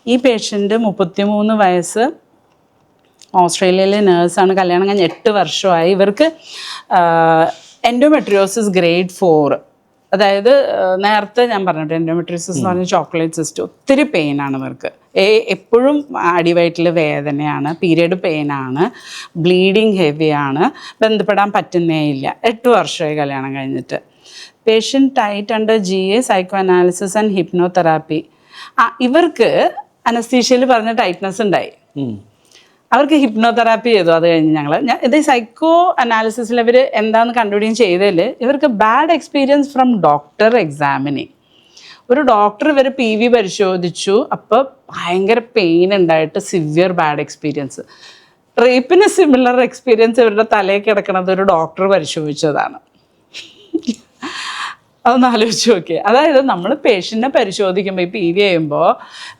ഈ പേഷ്യൻ്റ് 33 വയസ്സ്, ഓസ്ട്രേലിയയിലെ നേഴ്സാണ്, കല്യാണം കഴിഞ്ഞ് 8 വർഷമായി. ഇവർക്ക് എൻഡോമെട്രിയോസിസ് ഗ്രേഡ് 4, അതായത് നേരത്തെ ഞാൻ പറഞ്ഞിട്ട് എൻഡോമെട്രിയോസിസ് എന്ന് പറഞ്ഞാൽ ചോക്ലേറ്റ് സിസ്റ്റ്, ഒത്തിരി പെയിനാണ് ഇവർക്ക്. എപ്പോഴും അടിവയറ്റിൽ വേദനയാണ്, പീരിയഡ് പെയിനാണ്, ബ്ലീഡിങ് ഹെവിയാണ്, ബന്ധപ്പെടാൻ പറ്റുന്നേ ഇല്ല. 8 വർഷമായി കല്യാണം കഴിഞ്ഞിട്ട്. Patient tight under GA, psycho analysis and hypnotherapy. ഇവർക്ക് അനസ്തീഷ്യയിൽ പറഞ്ഞ ടൈറ്റ്നസ് ഉണ്ടായി, അവർക്ക് ഹിപ്നോതെറാപ്പി ചെയ്തു. അത് കഴിഞ്ഞ് ഇത് സൈക്കോ അനാലിസിസിൽ ഇവർ എന്താണെന്ന് കണ്ടുപിടിയും ചെയ്തതിൽ ഇവർക്ക് bad experience from doctor examining. ഒരു ഡോക്ടർ ഇവർ PV പരിശോധിച്ചു, അപ്പോൾ ഭയങ്കര പെയിൻ ഉണ്ടായിട്ട് സിവിയർ ബാഡ് എക്സ്പീരിയൻസ്. റേപ്പിന് സിമിലർ എക്സ്പീരിയൻസ് ഇവരുടെ തലയിൽ കിടക്കുന്നത് ഒരു ഡോക്ടർ പരിശോധിച്ചതാണ്. അതൊന്ന് ആലോചിച്ച് നോക്കിയേ. അതായത് നമ്മൾ പേഷ്യൻറ്റിനെ പരിശോധിക്കുമ്പോൾ ഈ PV ചെയ്യുമ്പോൾ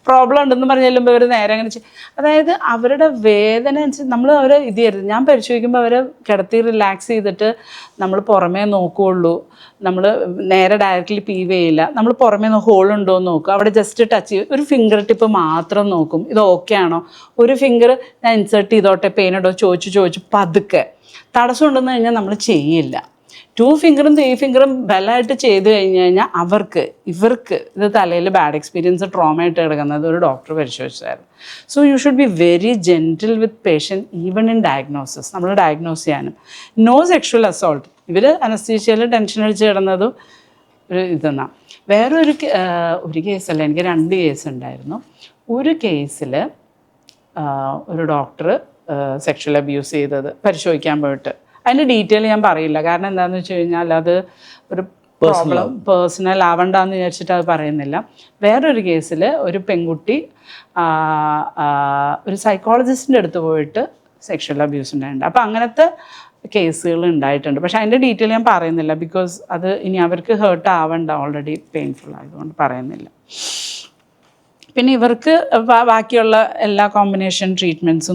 പ്രോബ്ലം ഉണ്ടെന്ന് പറഞ്ഞ് ചെല്ലുമ്പോൾ ഇവർ നേരെ അങ്ങനെ അതായത് അവരുടെ വേദന അനുസരിച്ച് നമ്മൾ അവരെ ഇത് ചെയ്യരുത്. ഞാൻ പരിശോധിക്കുമ്പോൾ അവരെ കിടത്തി റിലാക്സ് ചെയ്തിട്ട് നമ്മൾ പുറമേ നോക്കുകയുള്ളൂ, നമ്മൾ നേരെ ഡയറക്റ്റ്ലി PV ചെയ്യില്ല. നമ്മൾ പുറമേ ഹോളുണ്ടോ എന്ന് നോക്കും, അവിടെ ജസ്റ്റ് ടച്ച് ചെയ്യും, ഒരു ഫിംഗർ ടിപ്പ് മാത്രം നോക്കും, ഇത് ഓക്കെ ആണോ, ഒരു ഫിംഗർ ഞാൻ ഇൻസേർട്ട് ചെയ്തോട്ടെ, പെയിനുണ്ടോ ചോദിച്ച് പതുക്കെ. തടസ്സം ഉണ്ടെന്ന് കഴിഞ്ഞാൽ നമ്മൾ ചെയ്യില്ല. 2 ഫിംഗറും 3 ഫിംഗറും ബലമായിട്ട് ചെയ്ത് കഴിഞ്ഞാൽ ഇവർക്ക് ഇത് തലയിൽ ബാഡ് എക്സ്പീരിയൻസ്, ട്രോമയായിട്ട് കിടക്കുന്നത് ഒരു ഡോക്ടർ പരിശോധിച്ചായിരുന്നു. So you should be very gentle with patient even in diagnosis. നമ്മൾ ഡയഗ്നോസ് ചെയ്യാനും. No sexual assault. ഇവർ അനസ്തീഷ്യയിൽ ടെൻഷൻ അടിച്ച് കിടന്നതും ഒരു ഇതെന്നാണ്. വേറൊരു കേസല്ല, എനിക്ക് 2 കേസ് ഉണ്ടായിരുന്നു. ഒരു കേസിൽ ഒരു ഡോക്ടർ സെക്ഷൽ അബ്യൂസ് ചെയ്തത് പരിശോധിക്കാൻ പോയിട്ട്, അതിൻ്റെ ഡീറ്റെയിൽ ഞാൻ പറയില്ല, കാരണം എന്താണെന്ന് വെച്ച് കഴിഞ്ഞാൽ അത് ഒരു പ്രോബ്ലം പേഴ്സണൽ ആവണ്ടെന്ന് വിചാരിച്ചിട്ട് അത് പറയുന്നില്ല. വേറൊരു കേസിൽ ഒരു പെൺകുട്ടി ഒരു സൈക്കോളജിസ്റ്റിൻ്റെ അടുത്ത് പോയിട്ട് സെക്ഷൽ അബ്യൂസ് ഉണ്ടായിട്ടുണ്ട്. അപ്പോൾ അങ്ങനത്തെ കേസുകൾ ഉണ്ടായിട്ടുണ്ട്. പക്ഷേ അതിൻ്റെ ഡീറ്റെയിൽ ഞാൻ പറയുന്നില്ല, ബിക്കോസ് അത് ഇനി അവർക്ക് ഹേർട്ട് ആവണ്ട, ഓൾറെഡി പെയിൻഫുൾ ആയതുകൊണ്ട് പറയുന്നില്ല. പിന്നെ ഇവർക്ക് ബാക്കിയുള്ള എല്ലാ കോമ്പിനേഷൻ ട്രീറ്റ്മെൻറ്റ്സും